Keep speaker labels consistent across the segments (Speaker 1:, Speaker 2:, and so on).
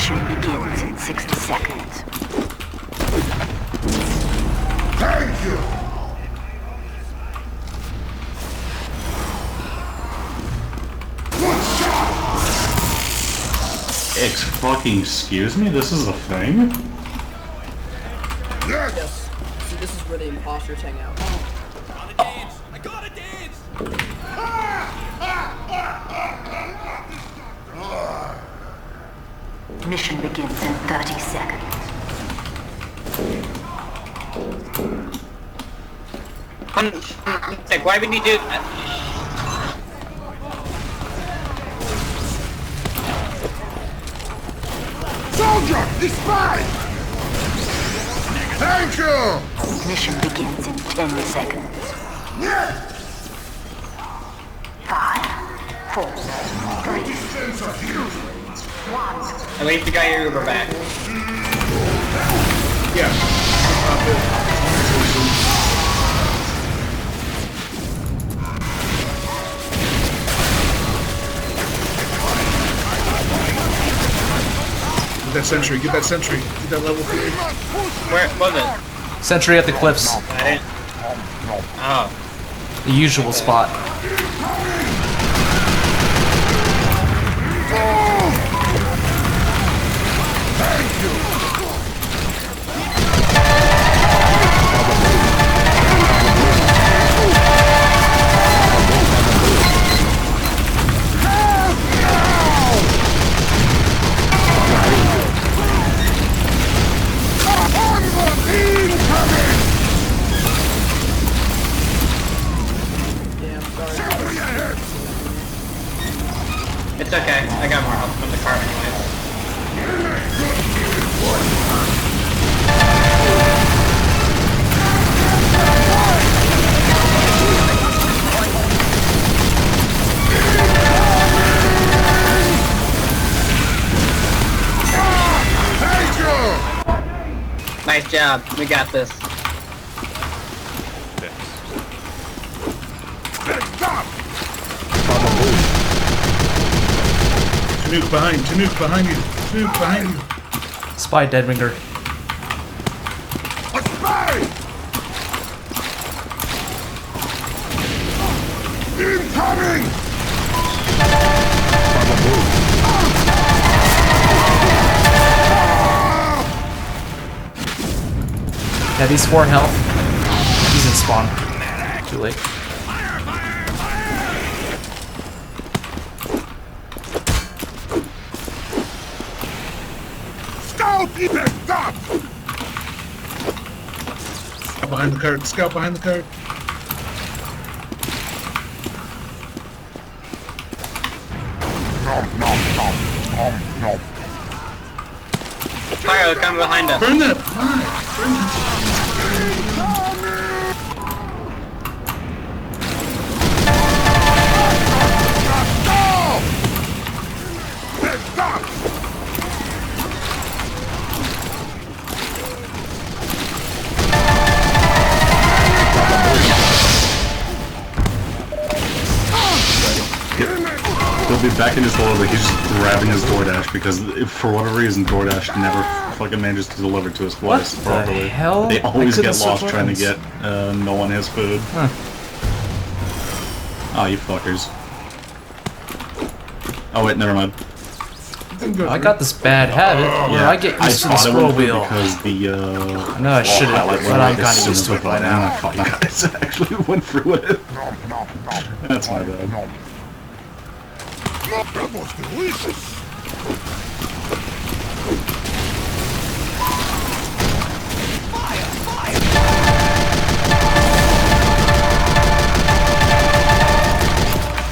Speaker 1: Mission begins in 60 seconds.
Speaker 2: Thank you!
Speaker 3: Fucking excuse me? This is a thing?
Speaker 2: Yes!
Speaker 4: See, this is where the imposters hang out.
Speaker 5: I gotta dance!
Speaker 1: Mission begins in 30 seconds.
Speaker 6: Why would you do that?
Speaker 2: Soldier! The spy! Thank you!
Speaker 1: Mission begins in 10 seconds.
Speaker 2: Yes!
Speaker 1: 5, 4, 3,
Speaker 2: Sensor here!
Speaker 1: 1.
Speaker 6: At least you got your Uber back.
Speaker 2: Yeah. Get that sentry, get that sentry, get that level 3.
Speaker 6: Where was it?
Speaker 7: Sentry at the cliffs.
Speaker 6: I didn't. Oh.
Speaker 7: The usual spot.
Speaker 2: Thank you!
Speaker 6: It's okay. I got more help from the car anyways. Nice job. We got this.
Speaker 2: Chinook behind you, Chinook behind you.
Speaker 7: Spy Deadwinger.
Speaker 2: A spy! Incoming!
Speaker 7: Yeah, he's 4 health. He's in spawn. Too late.
Speaker 2: Stop! Scout behind the cart, scout behind the cart.
Speaker 6: Fire, come behind us.
Speaker 2: Burn that pie! Burn that.
Speaker 3: He'll be back in his hole, but he's just grabbing his DoorDash because for whatever reason DoorDash never fucking manages to deliver to his place properly.
Speaker 7: The hell?
Speaker 3: They always get lost trying to
Speaker 7: get.
Speaker 3: get no one his food.
Speaker 7: Huh.
Speaker 3: Oh, you fuckers. Oh wait, never mind.
Speaker 7: I got this bad habit where I get used to the scroll wheel.
Speaker 3: Because the
Speaker 7: I know I shouldn't, but I'm kind of used to it by now.
Speaker 3: Guys actually went through it. That's my bad.
Speaker 2: That was delicious!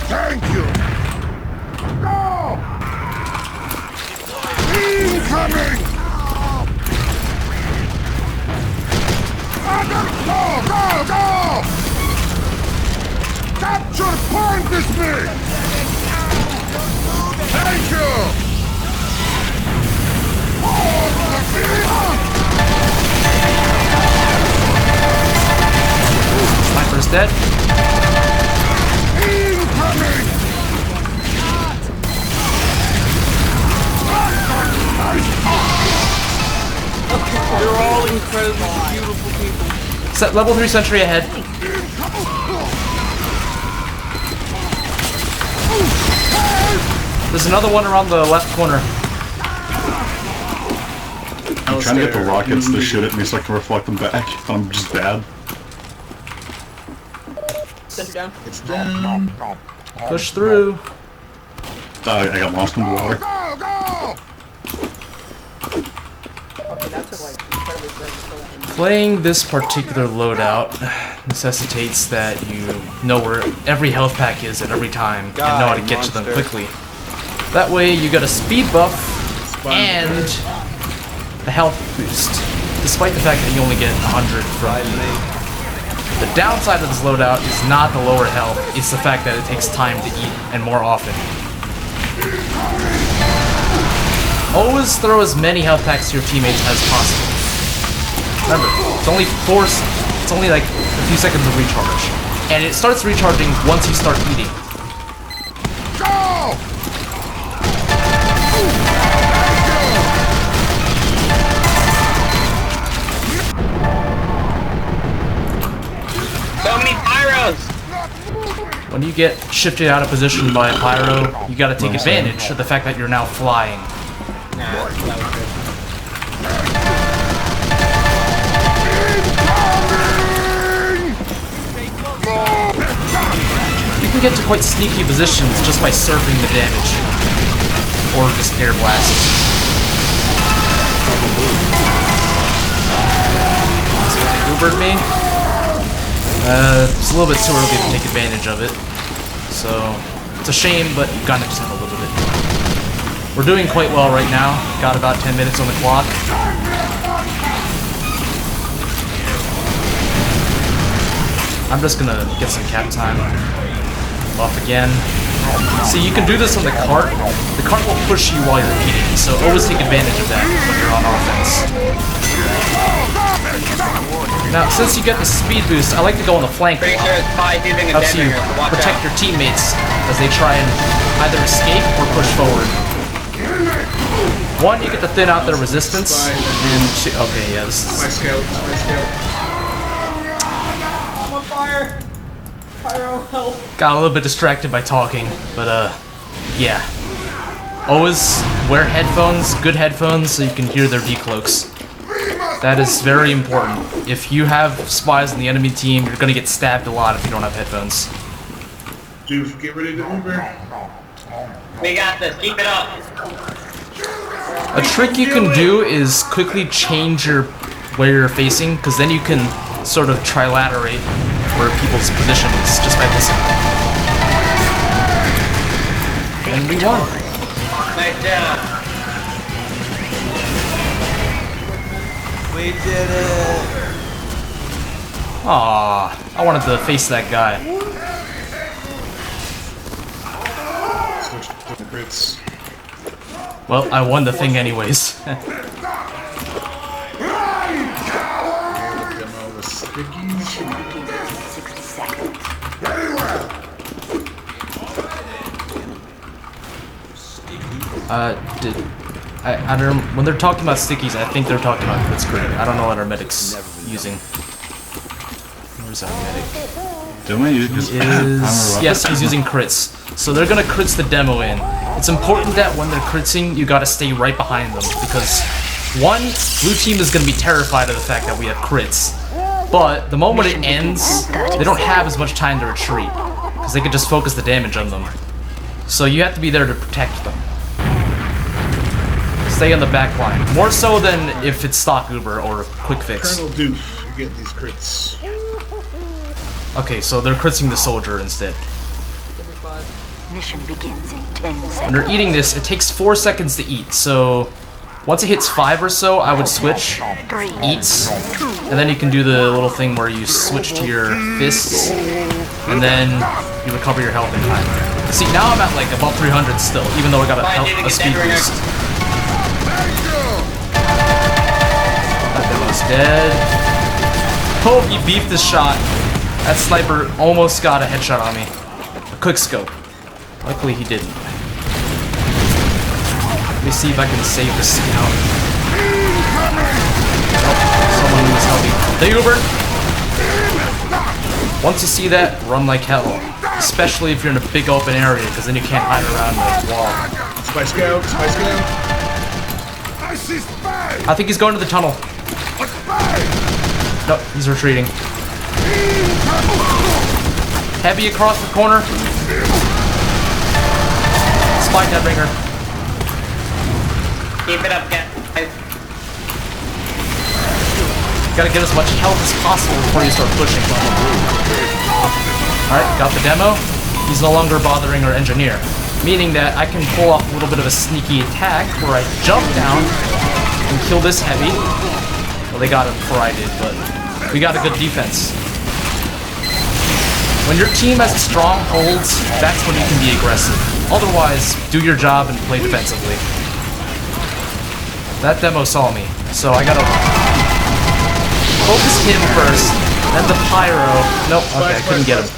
Speaker 2: Thank you! Go! Incoming! Go! Capture point this me! Thank you!
Speaker 7: Sniper's dead.
Speaker 2: Incoming! Nice
Speaker 8: incredibly beautiful people.
Speaker 7: Set level 3 sentry ahead. There's another one around the left corner.
Speaker 3: I'm trying to get the rockets to shoot at me so I can reflect them back, but I'm just bad.
Speaker 4: Sentry down.
Speaker 2: It's down.
Speaker 7: Push through.
Speaker 3: I got lost in the water.
Speaker 4: Okay, that took like incredibly forever.
Speaker 7: Playing this particular loadout necessitates that you know where every health pack is at every time and know how to get to them quickly. That way you get a speed buff and a health boost, despite the fact that you only get 100 from eating. The downside of this loadout is not the lower health, it's the fact that it takes time to eat and more often. Always throw as many health packs to your teammates as possible. Remember, it's only like a few seconds of recharge. And it starts recharging once you start eating.
Speaker 6: So many pyros!
Speaker 7: When you get shifted out of position by a pyro, you gotta take advantage of the fact that you're now flying.
Speaker 6: Nah, that was good.
Speaker 7: You can get to quite sneaky positions just by surfing the damage. Or just air blast. So they goobered me. It's a little bit too early to take advantage of it. So, it's a shame, but you kind of just have a little bit. We're doing quite well right now. Got about 10 minutes on the clock. I'm just gonna get some cap time. Off again. See, you can do this on the cart. The cart will push you while you're eating, so always take advantage of that when you're on offense. Now, since you get the speed boost, I like to go on the flank.
Speaker 6: Pretty sure it's Pi's using a
Speaker 7: Helps you
Speaker 6: dead so watch
Speaker 7: protect
Speaker 6: out.
Speaker 7: your teammates as they try and either escape or push forward. One, you get to thin out their resistance, and two, okay, yeah, this
Speaker 2: My
Speaker 7: is...
Speaker 2: scout, my scout.
Speaker 4: I'm on fire! Pyro, help!
Speaker 7: Got a little bit distracted by talking, but yeah. Always wear headphones, good headphones, so you can hear their decloaks. That is very important. If you have spies in the enemy team, you're gonna get stabbed a lot if you don't have headphones.
Speaker 2: Dude, get ready to Uber.
Speaker 6: We got this, keep it up.
Speaker 7: A trick you can do is quickly change where you're facing, because then you can sort of trilaterate where people's position is just by listening. And we won.
Speaker 6: Nice job.
Speaker 8: We did it.
Speaker 7: Aww, I wanted to face that guy.
Speaker 2: Switch to the crits.
Speaker 7: Well, I won the thing anyways.
Speaker 2: Demo the stickies.
Speaker 1: Mission begins in 60 seconds.
Speaker 7: I don't know, when they're talking about stickies, I think they're talking about crits crit. I don't know what our medic's using. Where's our medic?
Speaker 3: Don't I use his
Speaker 7: Yes, he's using crits. So they're gonna crits the demo in. It's important that when they're critsing, you gotta stay right behind them, because one, blue team is gonna be terrified of the fact that we have crits. But the moment it ends, they don't have as much time to retreat, because they can just focus the damage on them. So you have to be there to protect them. Stay on the back line. More so than if it's stock Uber or quick fix.
Speaker 2: Colonel Doof, you get these crits.
Speaker 7: Okay, so they're critsing the soldier instead.
Speaker 1: Mission begins in 10
Speaker 7: When
Speaker 1: seconds.
Speaker 7: you're eating this, it takes 4 seconds to eat, so once it hits 5 or so, I would switch, eats, and then you can do the little thing where you switch to your fists, and then you recover your health in time. See, now I'm at like above 300 still, even though I got a speed boost. That demo's dead. Oh, he beefed his shot. That sniper almost got a headshot on me. A quick scope. Luckily he didn't. Let me see if I can save the scout. Someone needs helping. The Uber! Once you see that, run like hell. Especially if you're in a big open area, because then you can't hide around the wall.
Speaker 2: Spy scout, spy scout.
Speaker 7: I think he's going to the tunnel. No, he's retreating. Heavy across the corner. Spy Deadbringer.
Speaker 6: Keep it up, guys.
Speaker 7: Gotta get as much health as possible before you start pushing. Alright, got the demo. He's no longer bothering our engineer. Meaning that I can pull off a little bit of a sneaky attack where I jump down and kill this heavy. Well, they got him before I did, but we got a good defense. When your team has strongholds, that's when you can be aggressive. Otherwise, do your job and play defensively. That demo saw me, so I gotta focus him first, then the pyro. Nope, okay, I couldn't get him.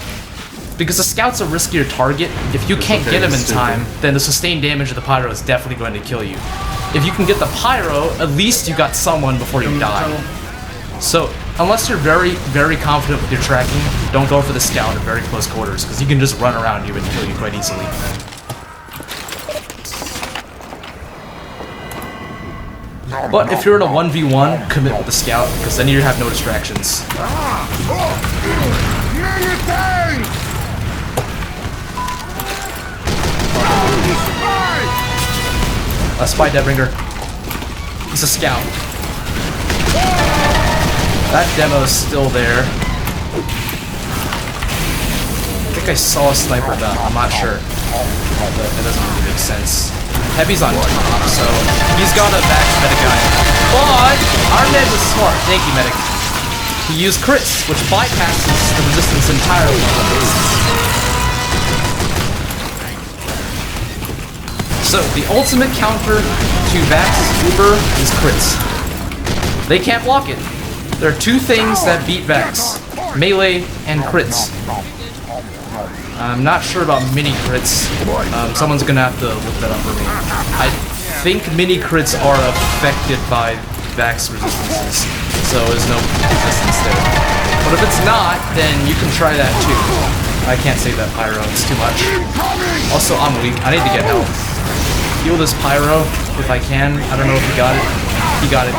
Speaker 7: Because the scout's a riskier target. If you can't get him in time, then the sustained damage of the pyro is definitely going to kill you. If you can get the pyro, at least you got someone before you die. So, unless you're very, very confident with your tracking, don't go for the scout at very close quarters, because he can just run around you and kill you quite easily. But if you're in a 1v1, commit with the scout, because then you have no distractions. A Spy Deadbringer. He's a scout. That demo's still there. I think I saw a sniper gun, I'm not sure. But that doesn't really make sense. Heavy's on top, so he's got a back medic guy. But our med was smart. Thank you, medic. He used crits, which bypasses the resistance entirely. So the ultimate counter to Vax's Uber is crits. They can't block it. There are two things that beat Vax: melee and crits. I'm not sure about mini crits. Someone's gonna have to look that up for me. I think mini crits are affected by Vax resistances, so there's no resistance there. But if it's not, then you can try that too. I can't save that pyro, it's too much. Also, I'm weak, I need to get help. Heal this pyro if I can. I don't know if he got it. He got it.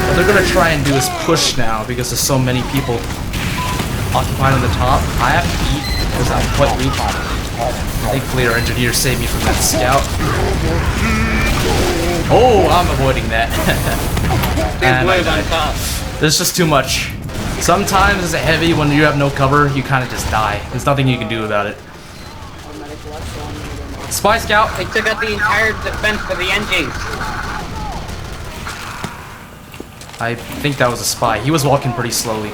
Speaker 7: What they're gonna try and do is push now because there's so many people occupied on the top. I have to eat because I'm quite weak. Thankfully our engineer saved me from that scout. Oh, I'm avoiding that. And I died. There's just too much. Sometimes as a heavy, when you have no cover, you kind of just die. There's nothing you can do about it. Spy Scout!
Speaker 6: They took out the entire defense for the engines.
Speaker 7: I think that was a spy. He was walking pretty slowly.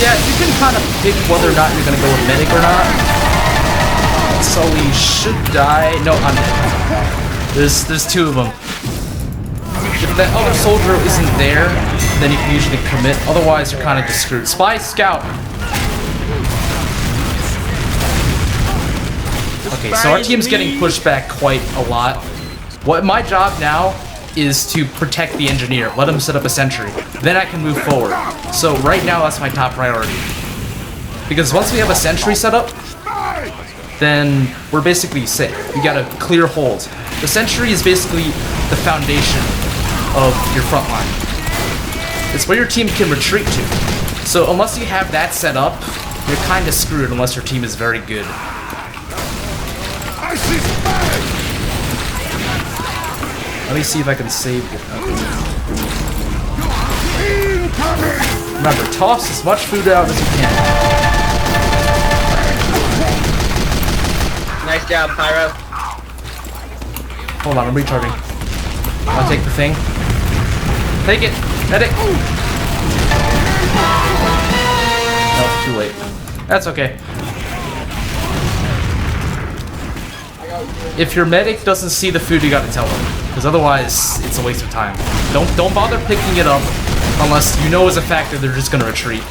Speaker 7: Yeah, you can kind of pick whether or not you're gonna go with medic or not. Sully should die. No, I'm dead. There's two of them. If that other soldier isn't there, then you can usually commit. Otherwise, you're kind of just screwed. Spy Scout! Okay, so our team's getting pushed back quite a lot. What my job now is to protect the engineer, let him set up a sentry. Then I can move forward. So right now that's my top priority. Because once we have a sentry set up, then we're basically safe. We got a clear hold. The sentry is basically the foundation of your front line. It's where your team can retreat to. So unless you have that set up, you're kind of screwed unless your team is very good. Let me see if I can save it. Okay. Remember, toss as much food out as you can.
Speaker 6: Nice job, Pyro.
Speaker 7: Hold on, I'm recharging. I'll take the thing. Take it! Medic! No, too late. That's okay. If your medic doesn't see the food, you gotta tell him. Because otherwise, it's a waste of time. Don't bother picking it up unless you know as a fact that they're just gonna retreat.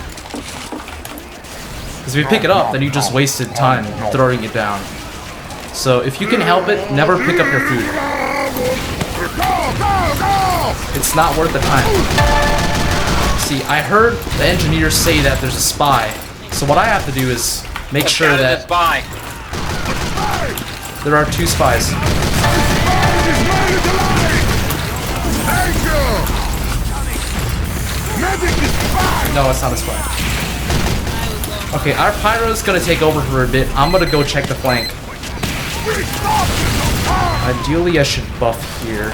Speaker 7: Because if you pick it up, then you just wasted time throwing it down. So if you can help it, never pick up your food. It's not worth the time. See, I heard the engineers say that there's a spy. So what I have to do is make sure that
Speaker 6: Spy.
Speaker 7: there are 2 spies. No, it's not a spy. Okay, our pyro's gonna take over for a bit. I'm gonna go check the flank. Ideally, I should buff here.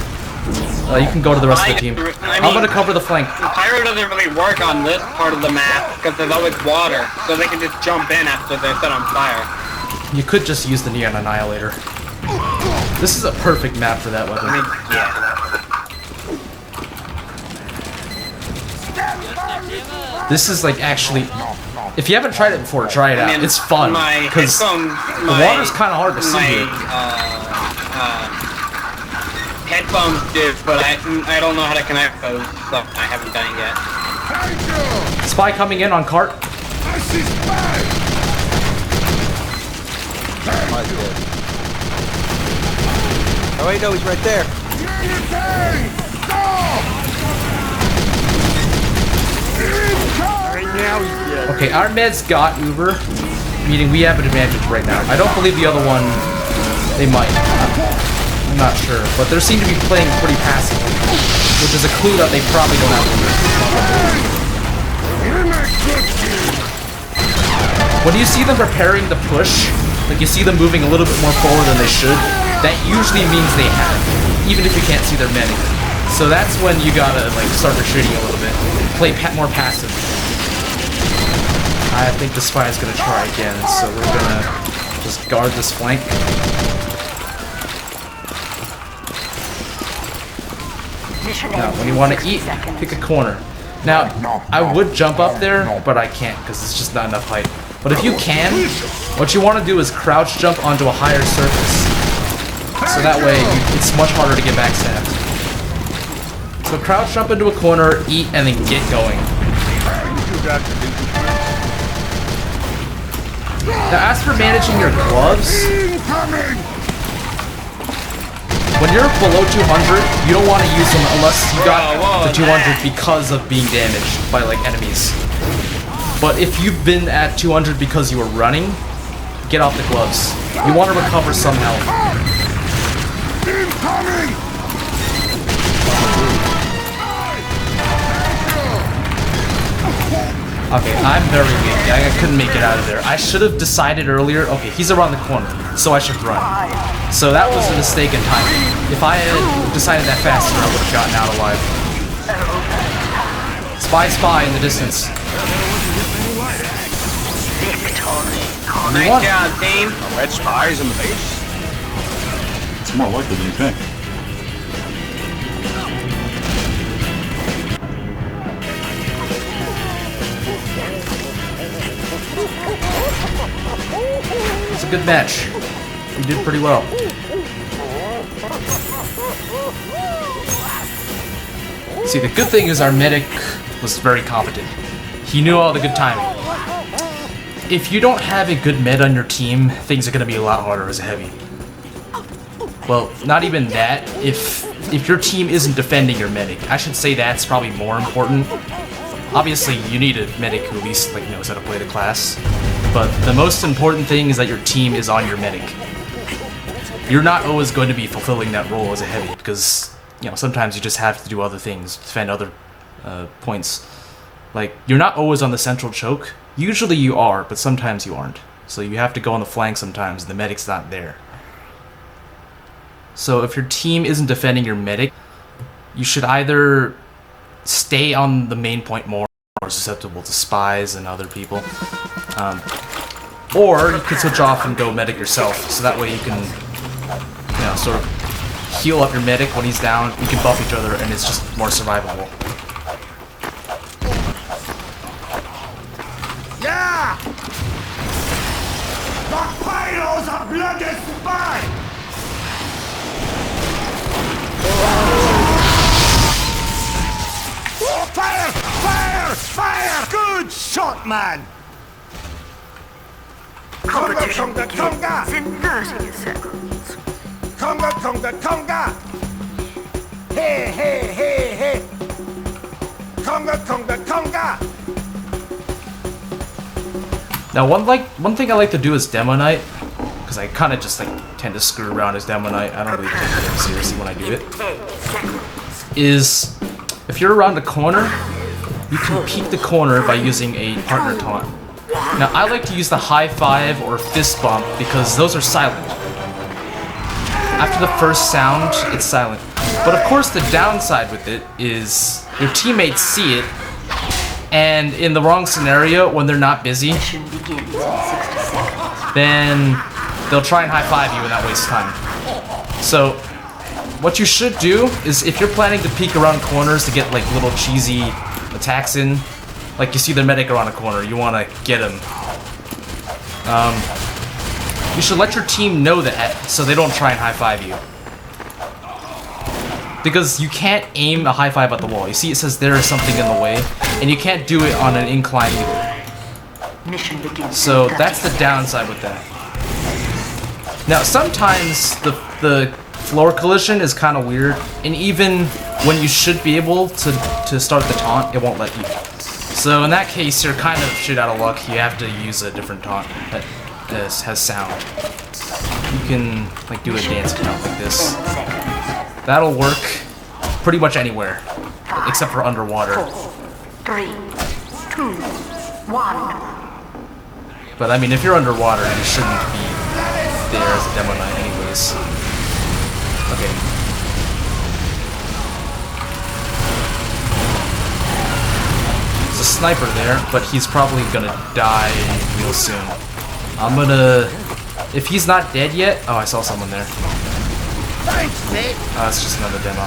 Speaker 7: You can go to the rest of the team. I'm gonna cover the flank.
Speaker 6: Pyro doesn't really work on this part of the map because there's always water, so they can just jump in after they're set on fire.
Speaker 7: You could just use the Neon Annihilator. This is a perfect map for that weapon.
Speaker 6: I mean, yeah.
Speaker 7: This is like actually, if you haven't tried it before, try it out. It's fun because the water's kind of hard to see here.
Speaker 6: Headphones do, but I don't know how to connect those, so I haven't done it yet.
Speaker 7: Spy coming in on cart.
Speaker 8: Oh wait, no, he's right there. Right now he's dead.
Speaker 7: Okay, our meds got Uber, meaning we have an advantage right now. I don't believe the other one, they might. I'm not sure, but they seem to be playing pretty passively, which is a clue that they probably don't have Uber. When you see them preparing the push, like you see them moving a little bit more forward than they should, that usually means they have, even if you can't see their medic. So that's when you gotta like start retreating a little bit, play more passive. I think the spy is gonna try again, so we're gonna just guard this flank. Now, when you want to eat, pick a corner. Now, I would jump up there, but I can't because it's just not enough height. But if you can, what you want to do is crouch jump onto a higher surface. So that way, it's much harder to get backstabbed. So crouch jump into a corner, eat, and then get going. Now, as for managing your gloves, when you're below 200, you don't want to use them unless you got the 200 because of being damaged by like enemies. But if you've been at 200 because you were running, get off the gloves. You want to recover some health. Okay, I'm very weak. I couldn't make it out of there. I should have decided earlier, okay, he's around the corner, so I should run. So that was a mistake in timing. If I had decided that faster, I would have gotten out alive. Spy in the distance.
Speaker 6: Nice job, team.
Speaker 8: Red spies in the base.
Speaker 3: It's more likely than you think.
Speaker 7: It's a good match. You did pretty well. See, the good thing is our medic was very competent. He knew all the good timing. If you don't have a good med on your team, things are going to be a lot harder as a heavy. Well, not even that. If your team isn't defending your medic, I should say that's probably more important. Obviously, you need a medic who at least like knows how to play the class. But the most important thing is that your team is on your medic. You're not always going to be fulfilling that role as a heavy because, you know, sometimes you just have to do other things, defend other points. Like, you're not always on the central choke. Usually you are, but sometimes you aren't. So you have to go on the flank sometimes, and the medic's not there. So if your team isn't defending your medic, you should either stay on the main point more susceptible to spies and other people. Or you could switch off and go medic yourself, so that way you can, you know, sort of heal up your medic when he's down, you can buff each other, and it's just more survivable.
Speaker 5: Yeah! The pyros are bloody spy! Oh, fire! Fire! Fire! Good shot, man!
Speaker 1: Competition begins in 30 seconds.
Speaker 5: Conga, conga, conga! Hey, hey, hey, hey! Conga, conga, conga!
Speaker 7: Now, one thing I like to do as Demo Knight, because I kind of just like tend to screw around as Demo Knight. I don't really take it seriously when I do it. Is if you're around the corner, you can peek the corner by using a partner taunt. Now, I like to use the high five or fist bump because those are silent. After the first sound, it's silent. But of course, the downside with it is your teammates see it, and in the wrong scenario, when they're not busy,
Speaker 1: Mission begins in 60 seconds.
Speaker 7: then they'll try and high five you and that wastes time. So, what you should do is if you're planning to peek around corners to get like little cheesy attacks in, like you see the medic around a corner, you want to get him. You should let your team know that so they don't try and high five you. Because you can't aim a high five at the wall. You see it says there is something in the way, and you can't do it on an incline either.
Speaker 1: Mission begins.
Speaker 7: So
Speaker 1: in 30
Speaker 7: that's the
Speaker 1: seconds.
Speaker 7: downside with that. Now sometimes the floor collision is kind of weird, and even when you should be able to start the taunt, it won't let you. So in that case, you're kind of shit out of luck. You have to use a different taunt that has sound. You can like do a dance taunt like this.
Speaker 1: 10 seconds.
Speaker 7: That'll work pretty much anywhere, except for underwater.
Speaker 1: 4, 3, 2, 1.
Speaker 7: But I mean, if you're underwater, you shouldn't be there as a Demo Knight anyways. Okay. There's a sniper there, but he's probably gonna die real soon. I'm gonna... If he's not dead yet... Oh, I saw someone there. Oh, it's just another demo.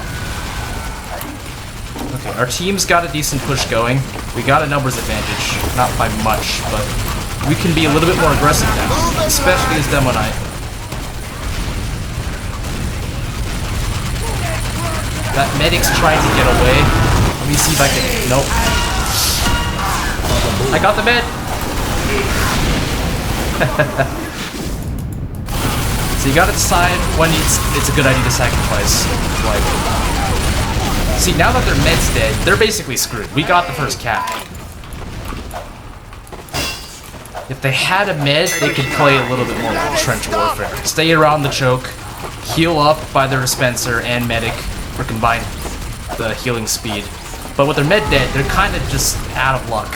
Speaker 7: Okay, our team's got a decent push going. We got a numbers advantage. Not by much, but we can be a little bit more aggressive now. Especially as Demo Knight. That medic's trying to get away. Let me see if I can... Nope. I got the med! So you gotta decide when it's a good idea to sacrifice. Like, see, now that their med's dead, they're basically screwed. We got the first cap. If they had a med, they could play a little bit more trench warfare. Stay around the choke, heal up by their dispenser and medic, or combine the healing speed. But with their med dead, they're kind of just out of luck.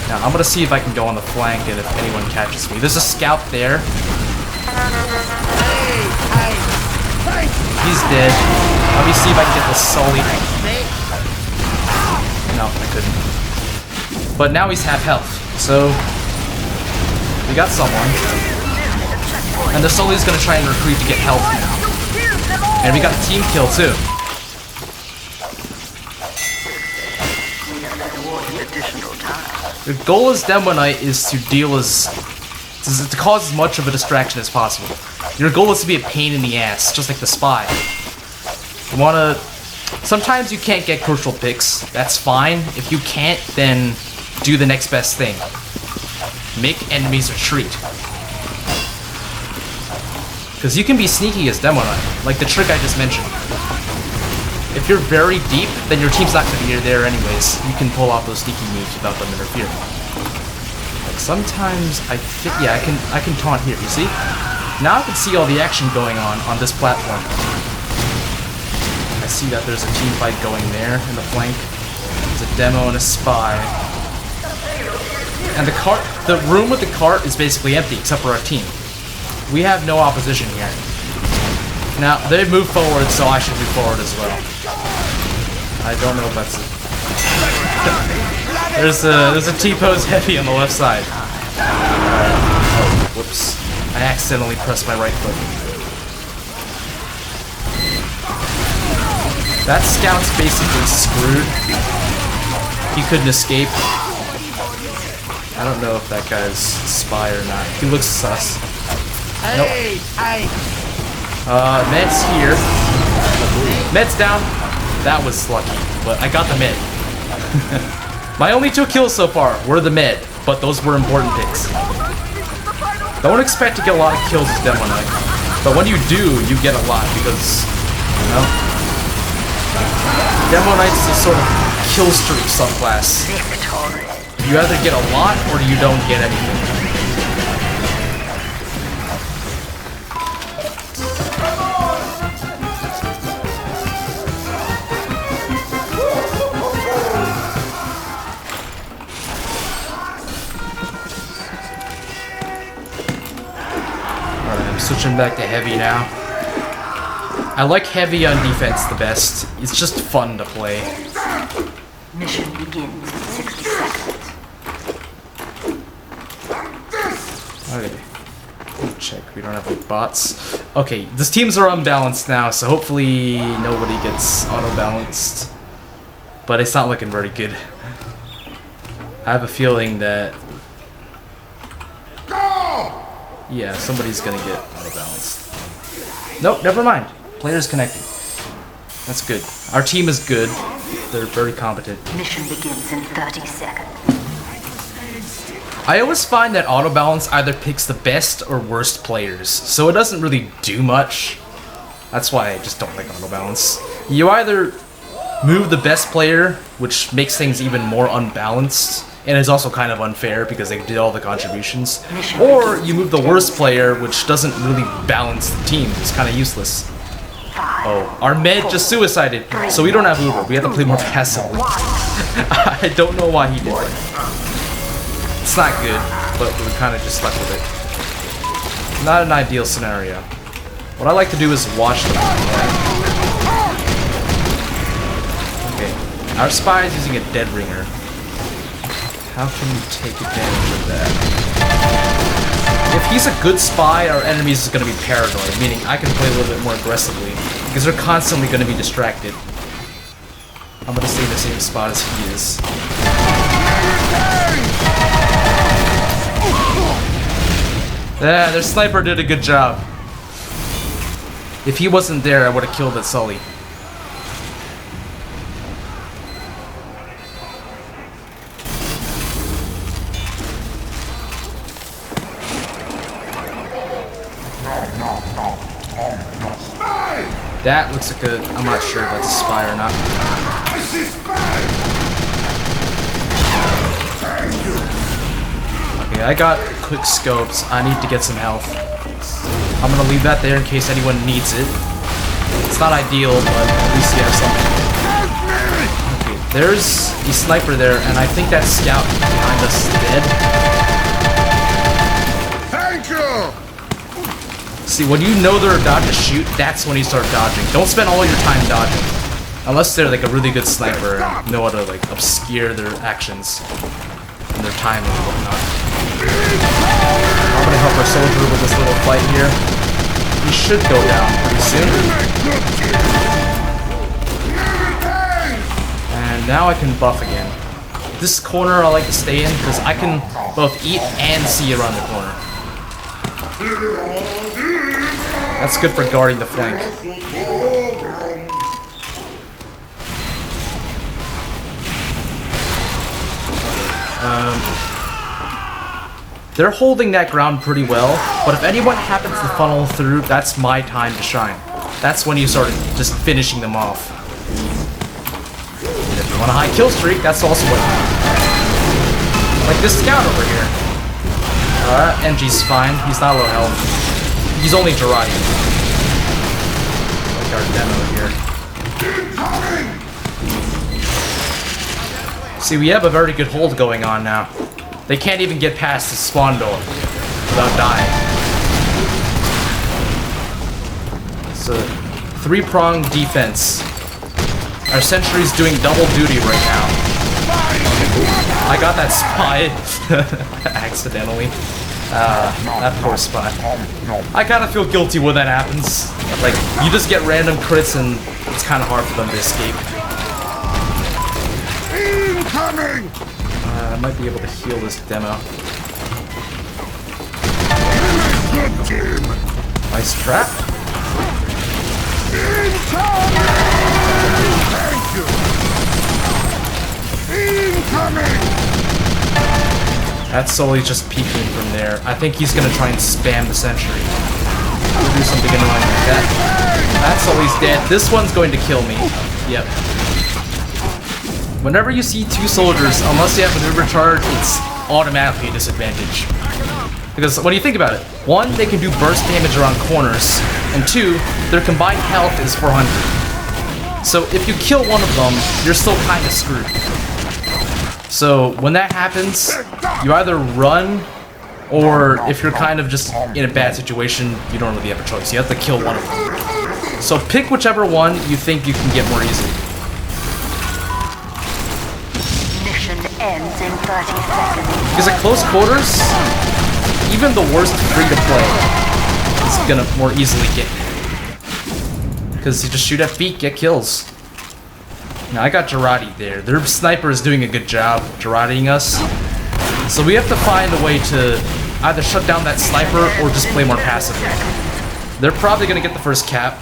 Speaker 7: Now, I'm gonna see if I can go on the flank and if anyone catches me. There's a scout there. He's dead. Let me see if I can get the Sully. No, I couldn't. But now he's half health, so we got someone. And the Sully's gonna try and recruit to get health now. And we got a team kill too. The goal as Demo Knight is to cause as much of a distraction as possible. Your goal is to be a pain in the ass, just like the spy. You wanna... Sometimes you can't get crucial picks, that's fine. If you can't, then do the next best thing. Make enemies retreat. Because you can be sneaky as Demo Knight, like the trick I just mentioned. If you're very deep, then your team's not going to be there anyways. You can pull off those sneaky moves without them interfering. Like sometimes I can taunt here, you see? Now I can see all the action going on this platform. I see that there's a team fight going there in the flank. There's a demo and a spy. And the room with the cart is basically empty except for our team. We have no opposition here. Now, they move forward, so I should move forward as well. I don't know if that's it. There's a T-pose heavy on the left side. Oh, whoops. I accidentally pressed my right foot. That scout's basically screwed. He couldn't escape. I don't know if that guy's spy or not. He looks sus. Nope. Med's here. Med's down. That was lucky, but I got the med. My only 2 kills so far were the med, but those were important picks. Don't expect to get a lot of kills as Demo Knight. But when you do, you get a lot because, you know, Demo Knight's a sort of kill streak subclass. You either get a lot or you don't get anything. Switching back to heavy now. I like heavy on defense the best. It's just fun to play.
Speaker 1: Mission begins in 60 seconds.
Speaker 7: Okay. Check, we don't have any bots. Okay, these teams are unbalanced now, so hopefully nobody gets auto-balanced. But it's not looking very good. I have a feeling that... yeah, somebody's gonna get auto-balanced. Nope, never mind. Players connected. That's good. Our team is good. They're very competent.
Speaker 1: Mission begins in 30 seconds.
Speaker 7: I always find that auto-balance either picks the best or worst players, so it doesn't really do much. That's why I just don't like auto-balance. You either move the best player, which makes things even more unbalanced, and is also kind of unfair because they did all the contributions, or you move the worst player, which doesn't really balance the team. It's kind of useless. Oh, our med just suicided, so we don't have Uber. We have to play more passively. I don't know why he did that. It's not good, but we're kind of just stuck with it. Not an ideal scenario. What I like to do is watch them. Okay, our spy is using a dead ringer. How can we take advantage of that? If he's a good spy, our enemies is going to be paranoid, meaning I can play a little bit more aggressively, because they're constantly going to be distracted. I'm going to stay in the same spot as he is. Yeah, their sniper did a good job. If he wasn't there, I would have killed that Sully. That looks like a... I'm not sure if that's a spy or not. Okay, I got quick scopes. I need to get some health. I'm gonna leave that there in case anyone needs it. It's not ideal, but at least you have something. Okay, there's the sniper there, and I think that scout behind us is dead.
Speaker 5: Thank you!
Speaker 7: See, when you know they're about to shoot, that's when you start dodging. Don't spend all your time dodging. Unless they're like a really good sniper and know how to like obscure their actions and their timing and whatnot. I'm gonna help our soldier with this little fight here. He should go down pretty soon. And now I can buff again. This corner I like to stay in because I can both eat and see around the corner. That's good for guarding the flank. They're holding that ground pretty well, but if anyone happens to funnel through, that's my time to shine. That's when you start just finishing them off. And if you want a high kill streak, that's also what... like this scout over here. NG's fine. He's not low health. He's only Girardi. Like our demo here. See, we have a very good hold going on now. They can't even get past the spawn door without dying. It's a three-pronged defense. Our sentry's doing double duty right now. I got that spy accidentally. That poor spy. I kind of feel guilty when that happens. Like, you just get random crits and it's kind of hard for them to escape.
Speaker 5: Incoming!
Speaker 7: I might be able to heal this demo. Nice trap.
Speaker 5: Incoming! Thank you! Incoming!
Speaker 7: That's solely just peeking from there. I think he's gonna try and spam the sentry. Or do something annoying like that. That's always dead. This one's going to kill me. Yep. Whenever you see two soldiers, unless you have maneuver charge, it's automatically a disadvantage. Because when you think about it, one, they can do burst damage around corners, and two, their combined health is 400. So if you kill one of them, you're still kind of screwed. So when that happens, you either run, or if you're kind of just in a bad situation, you don't really have a choice. You have to kill one of them. So pick whichever one you think you can get more easily.
Speaker 1: Mission ends in 30 seconds.
Speaker 7: Because at close quarters, even the worst free-to-play is gonna more easily get you. Because you just shoot at feet, get kills. Now I got Jarati there. Their sniper is doing a good job Jaratiing us. So we have to find a way to either shut down that sniper or just play more passively. They're probably gonna get the first cap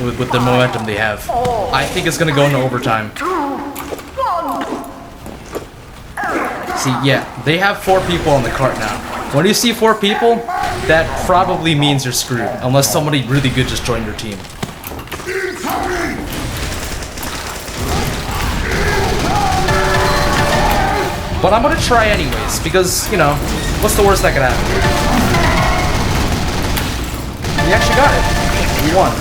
Speaker 7: with the momentum they have. I think it's gonna go into overtime. See, yeah, they have 4 people on the cart now. When you see 4 people, that probably means you're screwed, unless somebody really good just joined your team. But I'm gonna try anyways, because, you know, what's the worst that could happen? We actually got it. We won.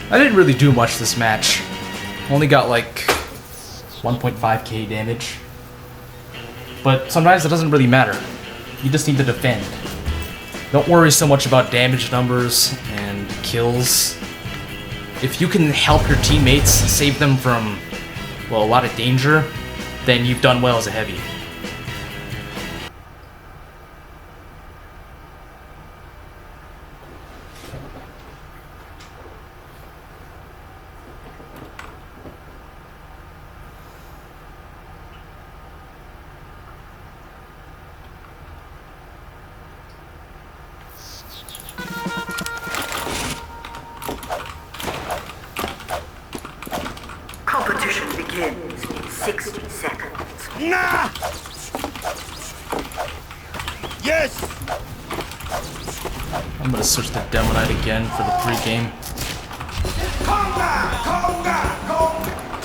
Speaker 7: I didn't really do much this match. Only got like 1.5k damage. But sometimes it doesn't really matter. You just need to defend. Don't worry so much about damage numbers and kills. If you can help your teammates save them from, well, a lot of danger, then you've done well as a heavy.
Speaker 1: Competition begins in 60 seconds.
Speaker 5: Nah! Yes!
Speaker 7: I'm gonna switch to Demonite again for the pre-game.
Speaker 5: Conga! Conga! Conga!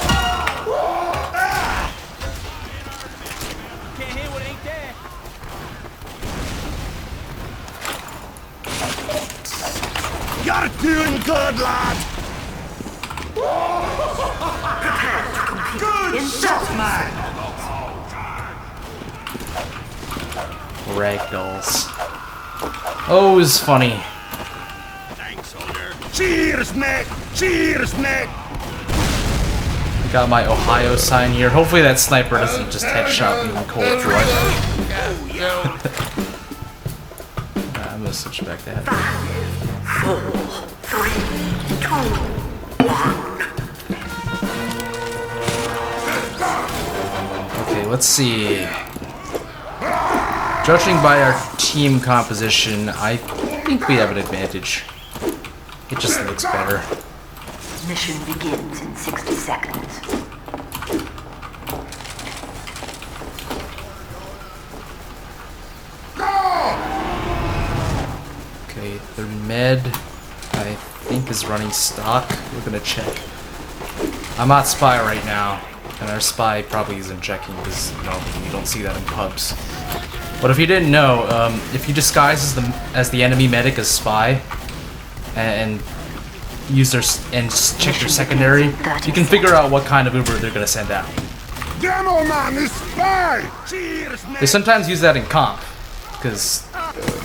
Speaker 5: Can't hear what ain't there. You're doing good, lad! Good shot, man!
Speaker 7: Ragdolls. Oh, it's funny.
Speaker 5: Thanks, soldier. Cheers, mate! Cheers, mate!
Speaker 7: Got my Ohio sign here. Hopefully that sniper doesn't just headshot me in cold blood. I'm gonna switch back to that.
Speaker 1: 5, 4, 3, 2, 1.
Speaker 7: Okay, let's see. Judging by our team composition, I think we have an advantage. It just looks better.
Speaker 1: Mission begins in 60 seconds.
Speaker 7: Okay, their med, I think, is running stock. We're gonna check. I'm not spy right now, and our spy probably isn't checking because, you know, you don't see that in pubs. But if you didn't know, if you disguise as the enemy medic as spy, and use their check their secondary, you can figure out what kind of Uber they're gonna send out.
Speaker 5: Demo man is spy! Cheers, mate!
Speaker 7: They sometimes use that in comp, because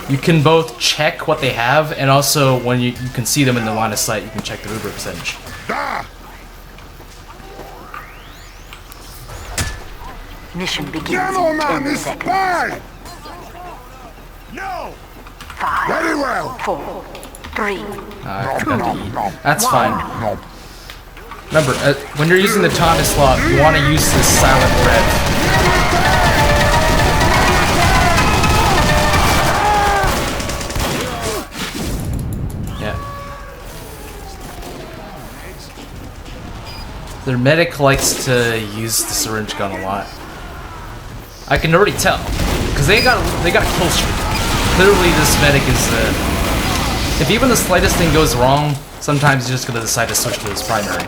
Speaker 7: you can both check what they have, and also when you can see them in the line of sight, you can check their Uber percentage.
Speaker 5: Da!
Speaker 1: Mission begins
Speaker 5: Demo
Speaker 1: in
Speaker 5: man
Speaker 1: 10
Speaker 5: is
Speaker 1: seconds.
Speaker 5: spy! No!
Speaker 1: 5, 4, 3.
Speaker 7: I forgot to eat. That's fine. Remember, when you're using the Tommy slot, you want to use this silent rev. Yeah. Their medic likes to use the syringe gun a lot. I can already tell, because they got a kill streak. Clearly, this medic is if even the slightest thing goes wrong, sometimes you're just gonna decide to switch to his primary.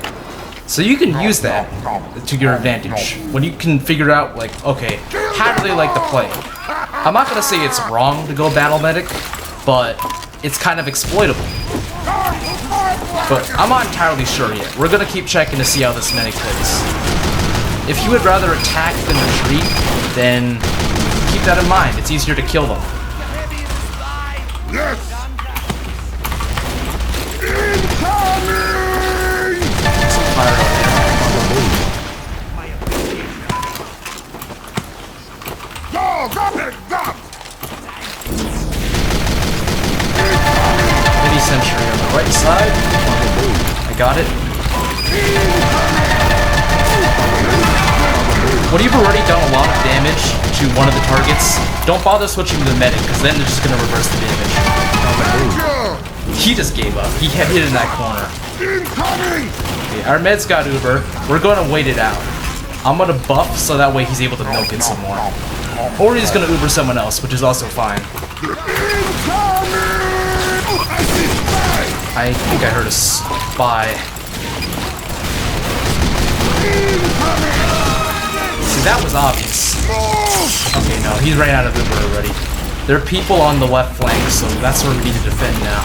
Speaker 7: So you can use that to your advantage when you can figure out, like, okay, how do they like to play? I'm not gonna say it's wrong to go battle medic, but it's kind of exploitable. But I'm not entirely sure yet. We're gonna keep checking to see how this medic plays. If you would rather attack than retreat, then keep that in mind. It's easier to kill them.
Speaker 5: Yes!
Speaker 7: Mini sentry on the right side. I got it. When you've already done a lot of damage to one of the targets, don't bother switching to the medic, because then they're just going to reverse the damage. He just gave up. He had hit in that corner. Okay, our med's got Uber. We're going to wait it out. I'm going to buff so that way he's able to milk it some more. Or he's going to Uber someone else, which is also fine. I think I heard a spy. See, that was obvious. Okay, no, he's ran out of Uber already. There are people on the left flank, so that's where we need to defend now.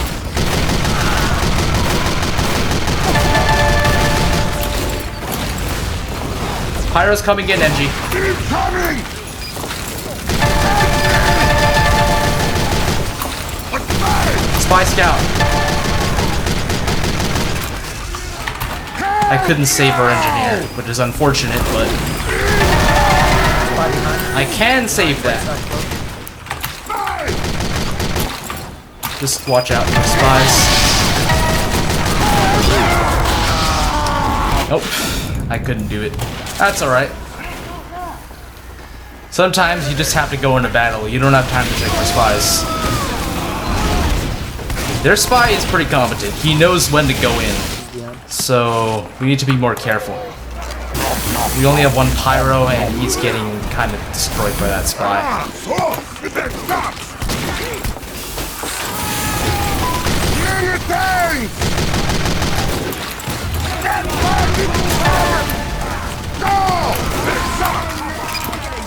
Speaker 7: Pyro's coming in, NG. Spy scout. I couldn't save our engineer, which is unfortunate, but I can save that. Just watch out for spies. Nope, I couldn't do it. That's alright. Sometimes you just have to go into battle. You don't have time to check for spies. Their spy is pretty competent. He knows when to go in. So we need to be more careful. We only have one pyro and he's getting kind of destroyed by that spy.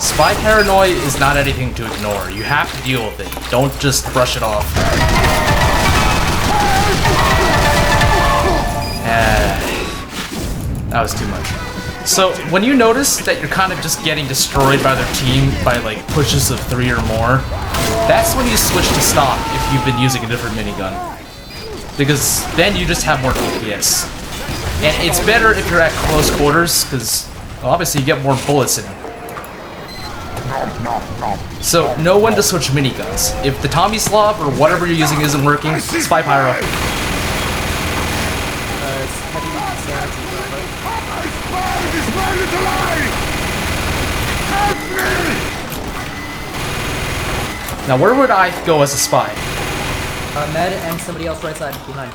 Speaker 7: Spy paranoia is not anything to ignore. You have to deal with it. Don't just brush it off. That was too much. So, when you notice that you're kind of just getting destroyed by their team by like pushes of 3 or more, that's when you switch to stop if you've been using a different minigun. Because then you just have more DPS. And it's better if you're at close quarters, because well, obviously you get more bullets in. So, know when to switch miniguns. If the Tommy Slav or whatever you're using isn't working, Spy Pyro. Now, where would I go as a spy?
Speaker 4: Med and somebody else right side behind.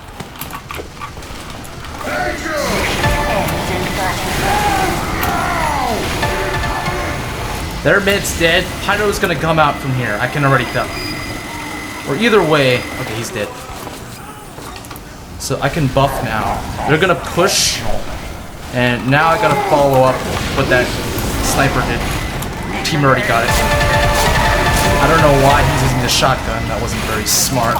Speaker 7: Their mid's dead. Pyro's gonna come out from here. I can already tell. Or either way, okay, he's dead. So I can buff now. They're gonna push, and now I gotta follow up what that sniper did. Team already got it. I don't know why he's using the shotgun. That wasn't very smart.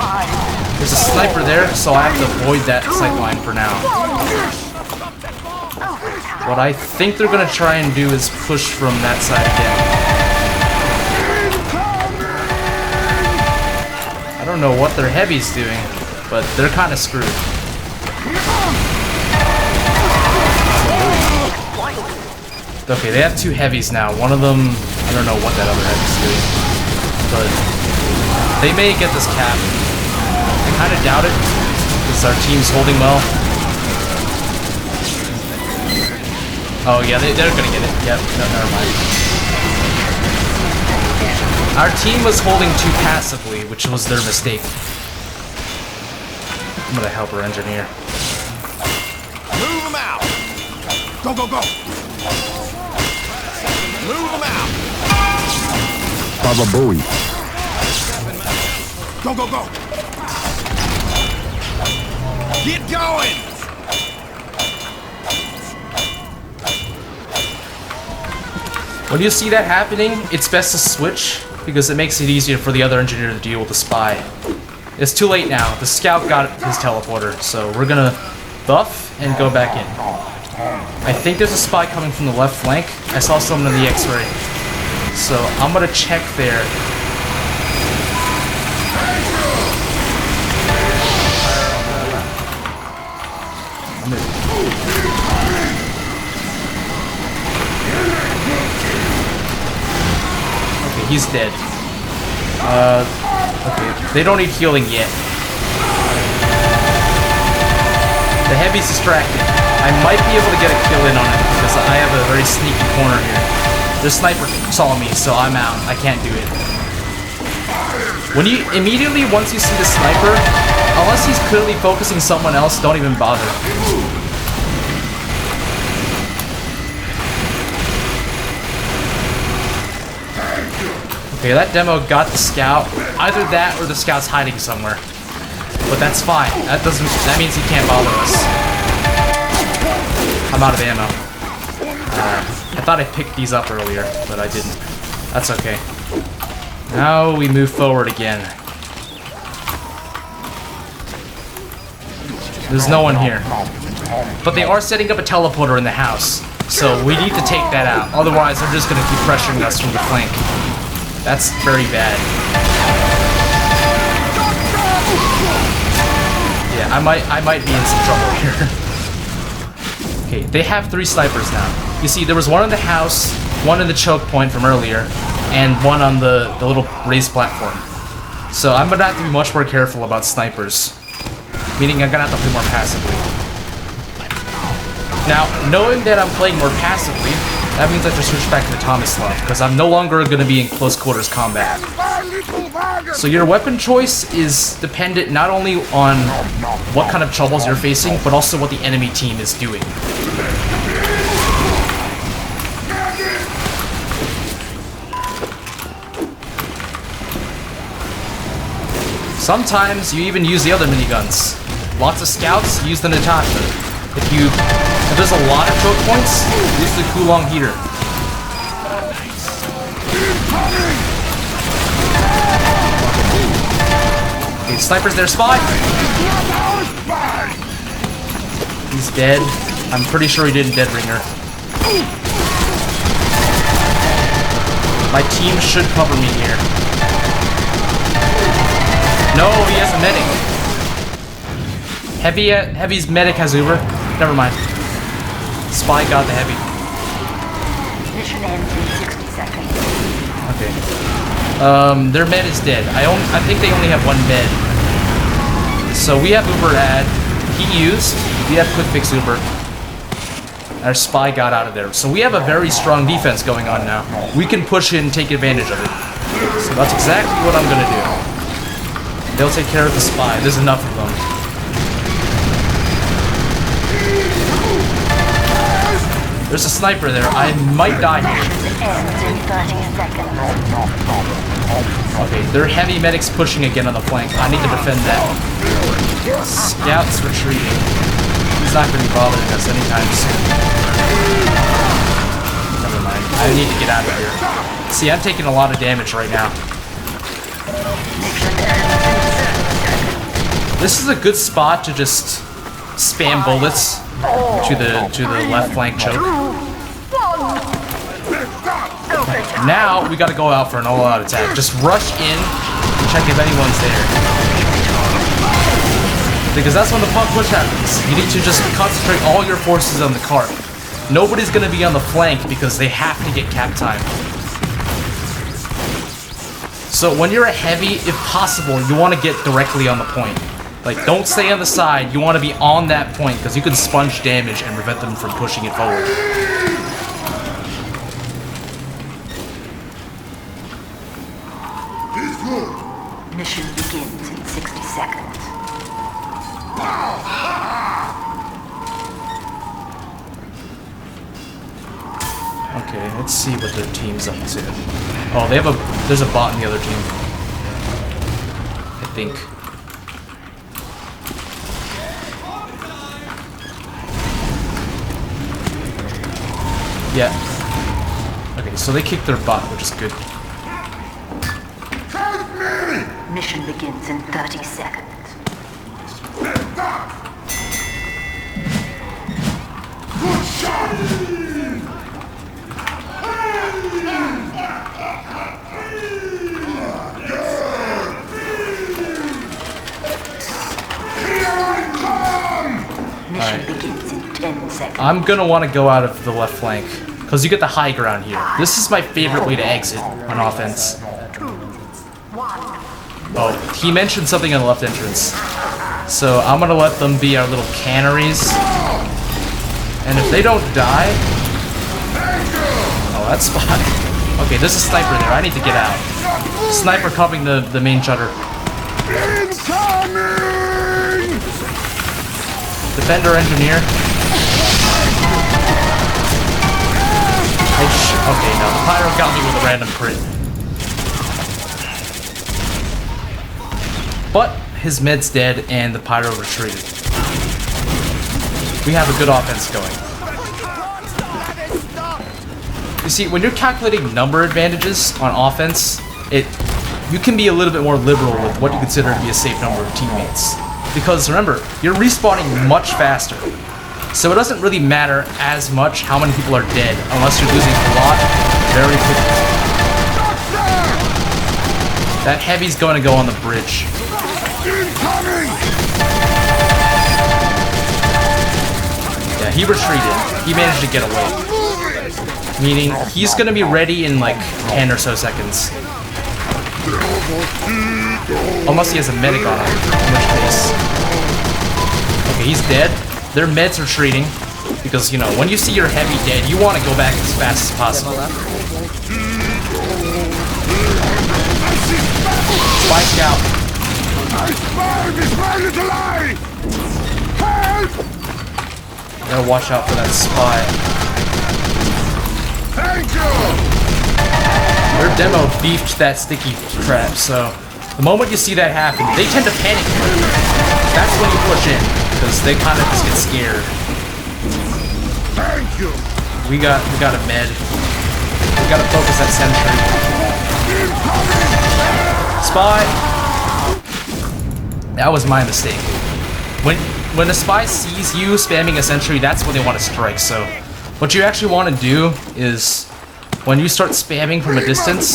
Speaker 7: There's a sniper there, so I have to avoid that sightline for now. What I think they're gonna try and do is push from that side again. I don't know what their heavy's doing, but they're kind of screwed. Okay, they have 2 heavies now. One of them, I don't know what that other heavy's doing, but They may get this cap. I kind of doubt it, because our team's holding well. Oh yeah, they're gonna get it. Yep, no, never mind. Our team was holding too passively, which was their mistake. I'm gonna help our engineer.
Speaker 5: Move them out. Go, go, go. Move them out.
Speaker 9: Baba Booey.
Speaker 5: Go, go, go. Get going.
Speaker 7: When you see that happening, it's best to switch, because it makes it easier for the other engineer to deal with the spy. It's too late now. The scout got his teleporter, so we're gonna buff and go back in. I think there's a spy coming from the left flank. I saw someone in the X-ray. So I'm gonna check there. Okay, he's dead. Okay, they don't need healing yet. The heavy's distracted. I might be able to get a kill in on it because I have a very sneaky corner here. The sniper saw me, so I'm out. I can't do it. When you immediately, once you see the sniper, unless he's clearly focusing someone else, don't even bother. Okay, that demo got the scout. Either that or the scout's hiding somewhere. But that's fine. That means he can't bother us. I'm out of ammo. I thought I picked these up earlier, but I didn't. That's okay. Now we move forward again. There's no one here. But they are setting up a teleporter in the house, so we need to take that out. Otherwise, they're just gonna keep pressuring us from the flank. That's very bad. Yeah, I might be in some trouble here. Okay, they have 3 snipers now. You see, there was one in the house, one in the choke point from earlier, and one on the little raised platform. So I'm gonna have to be much more careful about snipers. Meaning I'm gonna have to play more passively. Now, knowing that I'm playing more passively, that means I have to switch back to the Tomislav, because I'm no longer gonna be in close quarters combat. So your weapon choice is dependent not only on what kind of troubles you're facing, but also what the enemy team is doing. Sometimes you even use the other miniguns. Lots of scouts use the Natasha. If there's a lot of choke points, use the Kulong heater. Okay, sniper's there, spot! He's dead. I'm pretty sure he didn't dead ringer. My team should cover me here. No, he has a medic. Heavy's medic has Uber. Never mind. Spy got the heavy.
Speaker 1: Mission ends in 60 seconds.
Speaker 7: Okay. Their med is dead. I think they only have 1 med. So we have Uber ad. He used. We have quick fix Uber. Our spy got out of there. So we have a very strong defense going on now. We can push in and take advantage of it. So that's exactly what I'm gonna do. They'll take care of the spy. There's enough of them. There's a sniper there. I might die here.
Speaker 1: Ends in 30 seconds.
Speaker 7: Okay, their heavy medics pushing again on the flank. I need to defend that. Scout's retreating. He's not going to be bothering us anytime soon. Never mind. I need to get out of here. See, I'm taking a lot of damage right now. This is a good spot to just spam bullets to the left flank choke. Now we gotta go out for an all-out attack. Just rush in and check if anyone's there. Because that's when the punk push happens. You need to just concentrate all your forces on the cart. Nobody's gonna be on the flank because they have to get cap time. So when you're a heavy, if possible, you want to get directly on the point. Like, don't stay on the side, you want to be on that point, because you can sponge damage and prevent them from pushing it forward.
Speaker 1: Mission begins in 60 seconds.
Speaker 7: Okay, let's see what their team's up to. Oh, they have a... There's a bot in the other team. I think. Yeah. Okay, so they kicked their bot, which is good.
Speaker 1: Mission begins in 30 seconds.
Speaker 5: Good shot!
Speaker 1: Mission begins in 10 seconds.
Speaker 7: I'm gonna want to go out of the left flank, because you get the high ground here. This is my favorite way to exit on offense. Oh, he mentioned something on the left entrance. So I'm gonna let them be our little canaries. And if they don't die... Oh, that's fine. Okay, there's a sniper there. I need to get out. Sniper covering the main shutter. Defender engineer. Okay, no, the pyro got me with a random crit. But his med's dead and the pyro retreated. We have a good offense going. You see, when you're calculating number advantages on offense, you can be a little bit more liberal with what you consider to be a safe number of teammates. Because remember, you're respawning much faster. So it doesn't really matter as much how many people are dead unless you're losing a lot very quickly. That heavy's going to go on the bridge. Yeah, he retreated. He managed to get away. Meaning, he's going to be ready in like 10 or so seconds. Unless he has a medic on him, in which case... Okay, he's dead. Their med's retreating. Because, you know, when you see your heavy dead, you want to go back as fast as possible. Spike out. Gotta watch out for that spy. Their demo beefed that sticky trap, so the moment you see that happen, they tend to panic. That's when you push in, because they kind of just get scared. We got a med. We gotta focus that sentry. Spy! That was my mistake. When a spy sees you spamming a sentry, that's when they want to strike, so what you actually want to do is when you start spamming from a distance,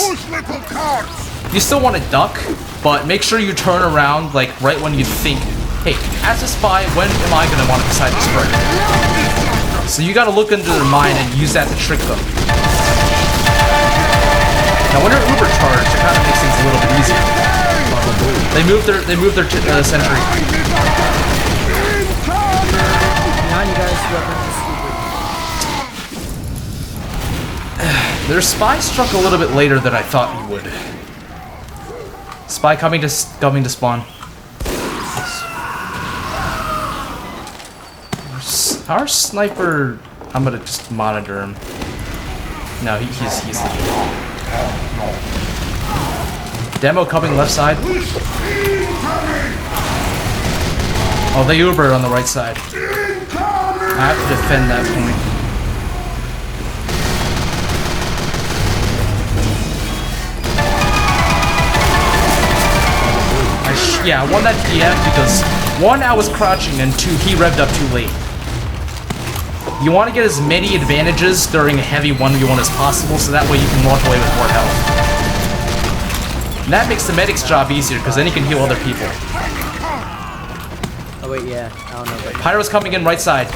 Speaker 7: you still want to duck, but make sure you turn around like right when you think, hey, as a spy, when am I going to want to decide to strike? So you got to look into their mind and use that to trick them. Now when you're uber charged, it kind of makes things a little bit easier. They moved their sentry.
Speaker 4: Behind you guys,
Speaker 7: Their spy struck a little bit later than I thought he would. Spy coming to spawn. Our sniper, I'm gonna just monitor him. No, he's leaving. Demo coming left side. Oh, they Uber on the right side. I have to defend that point. Yeah, I won that TF because 1, I was crouching, and 2, he revved up too late. You want to get as many advantages during a heavy 1v1 as possible, so that way you can walk away with more health. And that makes the medic's job easier, because then he can heal other people.
Speaker 4: Oh wait, yeah, I don't know. But...
Speaker 7: Pyro's coming in right side.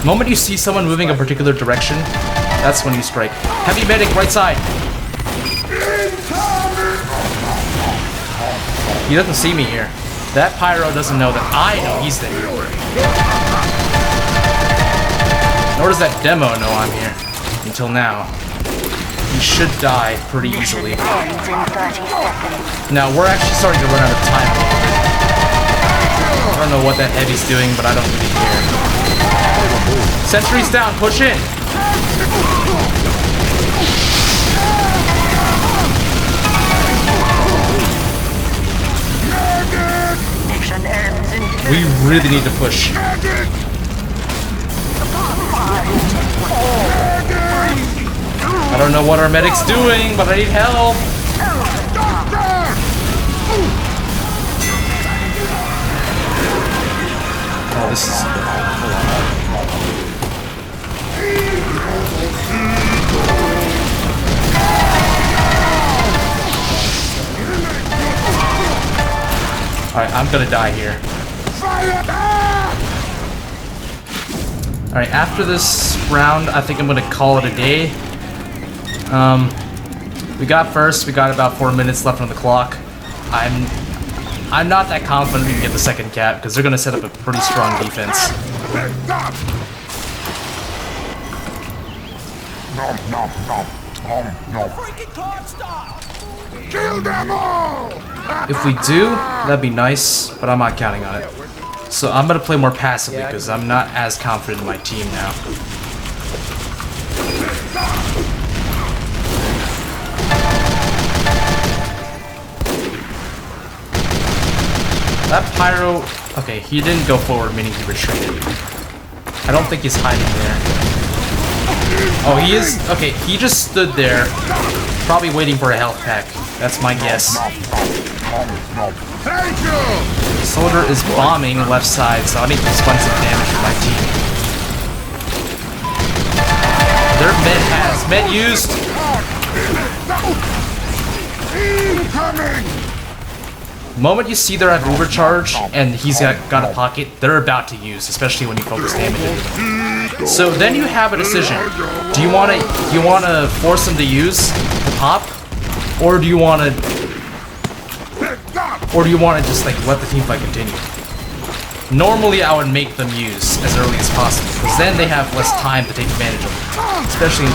Speaker 7: The moment you see someone moving a particular direction, That's when you strike. Heavy medic, right side. He doesn't see me here. That pyro doesn't know that I know he's there. Nor does that demo know I'm here. Until now. He should die pretty easily. Now, we're actually starting to run out of time a little bit. I don't know what that heavy's doing, but I don't really care. Sentry's down, push in! We really need to push. I don't know what our medic's doing, but I need help. Oh, this is... Alright, I'm gonna die here. Alright, after this round, I think I'm gonna call it a day. We got first, we got about 4 minutes left on the clock. I'm not that confident we can get the second cap, because they're gonna set up a pretty strong defense.
Speaker 5: Kill them all!
Speaker 7: If we do, that'd be nice, but I'm not counting on it. So I'm gonna play more passively, because I'm not as confident in my team now. That pyro... Okay, he didn't go forward, meaning he retreated. I don't think he's hiding there. Oh, he is... Okay, he just stood there, probably waiting for a health pack. That's my guess. Soldier is bombing left side, so I need to spend some damage for my team. Their med has. Med used! Moment you see they're at overcharge and he's got a pocket, they're about to use, especially when you focus damage into them. So then you have a decision. Do you wanna force them to use the pop? Or do you wanna just like let the team fight continue? Normally I would make them use as early as possible, because then they have less time to take advantage of it. Especially in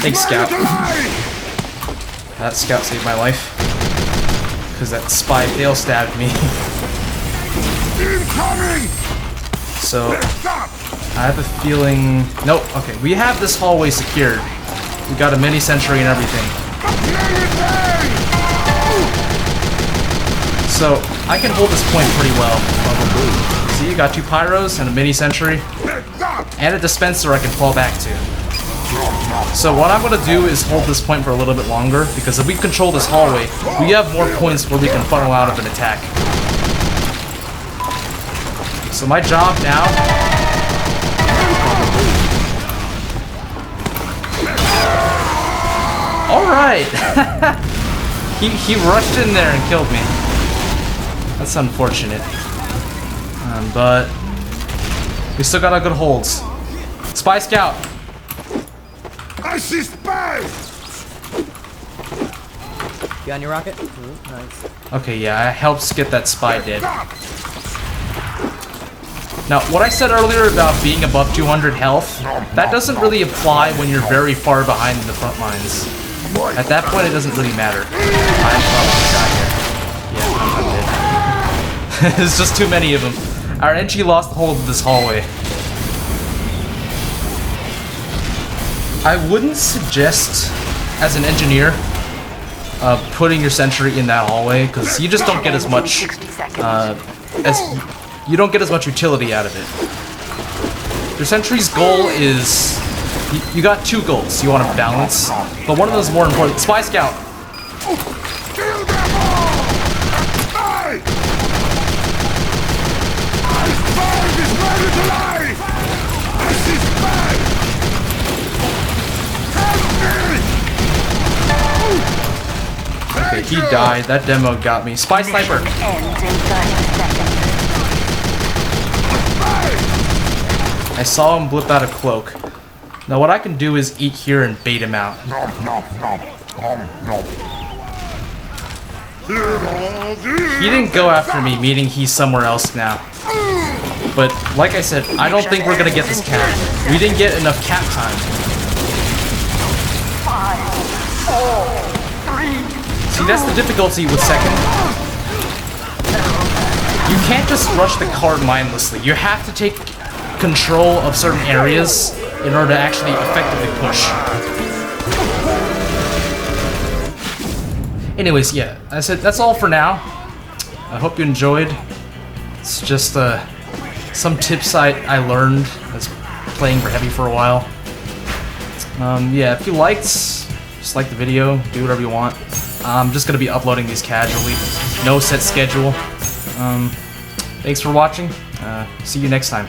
Speaker 7: Thanks, Scout. That Scout saved my life. Because that spy fail stabbed me. So I have a feeling... Nope, okay. We have this hallway secured. We got a mini sentry and everything. So I can hold this point pretty well. See, you got 2 pyros and a mini sentry. And a dispenser I can fall back to. So what I'm going to do is hold this point for a little bit longer, because if we control this hallway, we have more points where we can funnel out of an attack. So my job now... Alright! he rushed in there and killed me. That's unfortunate. But... we still got our good holds. Spy Scout!
Speaker 5: I see spies!
Speaker 4: You on your rocket? Ooh, nice.
Speaker 7: Okay, yeah, I helped get that spy dead. Now, what I said earlier about being above 200 health, that doesn't really apply when you're very far behind in the front lines. At that point, it doesn't really matter. I'm probably gonna die here. Yeah, I'm dead. There's just too many of them. Our NG lost the hold of this hallway. I wouldn't suggest, as an engineer, putting your sentry in that hallway, because you just don't get as much you don't get as much utility out of it. Your sentry's goal is you got 2 goals. You want to balance, but one of those is more important. Spy Scout.
Speaker 5: Kill them all! Die! Spy is ready to lie! I see spy!
Speaker 7: Okay, he died. That demo got me. Spy Sniper!
Speaker 1: Ends in 30 seconds.
Speaker 7: I saw him blip out a cloak. Now what I can do is eat here and bait him out. He didn't go after me, meaning he's somewhere else now. But like I said, I don't think we're gonna get this cap. We didn't get enough cap time.
Speaker 1: 5, 4, 3.
Speaker 7: See, that's the difficulty with second. You can't just rush the card mindlessly. You have to take control of certain areas in order to actually effectively push. Anyways, yeah, I said that's all for now. I hope you enjoyed. It's just some tips I learned as playing for Heavy for a while. Yeah, if you liked, just like the video, do whatever you want. I'm just gonna be uploading these casually, no set schedule. Thanks for watching. See you next time.